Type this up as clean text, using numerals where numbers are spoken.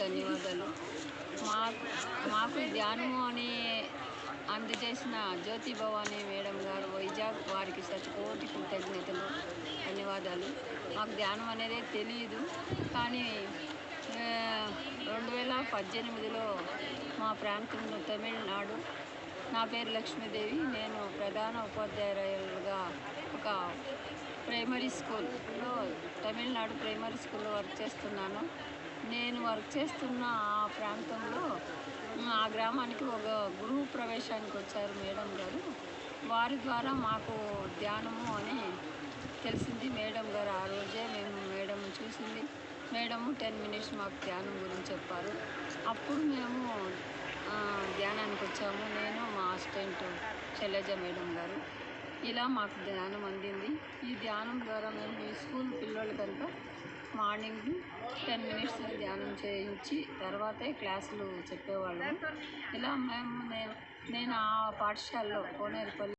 ధన్యవాదాలు. మా మాకు ధ్యానము అని అందజేసిన జ్యోతి భవానీ మేడం గారు వైజాగ్, వారికి శతకోటి కృతజ్ఞతలు, ధన్యవాదాలు. మాకు ధ్యానం అనేది తెలియదు, కానీ 2018లో మా ప్రాంతంలో తమిళనాడు, నా పేరు లక్ష్మీదేవి, నేను ప్రధాన ఉపాధ్యాయురాలుగా ఒక ప్రైమరీ స్కూల్లో, తమిళనాడు ప్రైమరీ స్కూల్లో వర్క్ చేస్తున్నాను. నేను వర్క్ చేస్తున్న ఆ ప్రాంతంలో, ఆ గ్రామానికి ఒక గృహ ప్రవేశానికి వచ్చారు మేడం గారు. వారి ద్వారా మాకు ధ్యానము అని తెలిసింది. మేడం గారు ఆ రోజే మేము మేడం చూసింది. మేడము 10 మినిట్స్ మాకు ధ్యానం గురించి చెప్పారు. అప్పుడు మేము ధ్యానానికి వచ్చాము. నేను మా అసిస్టెంట్ శైలజ మేడం గారు. ఇలా మాకు ధ్యానం అందింది. ఈ ధ్యానం ద్వారా మేము ఈ స్కూల్ పిల్లలకంతా మార్నింగ్ 10 మినిట్స్ ధ్యానం చేయించి తర్వాతే క్లాసులు చెప్పేవాళ్ళము. ఇలా నేను ఆ పాఠశాలలో కోనేరుపల్లి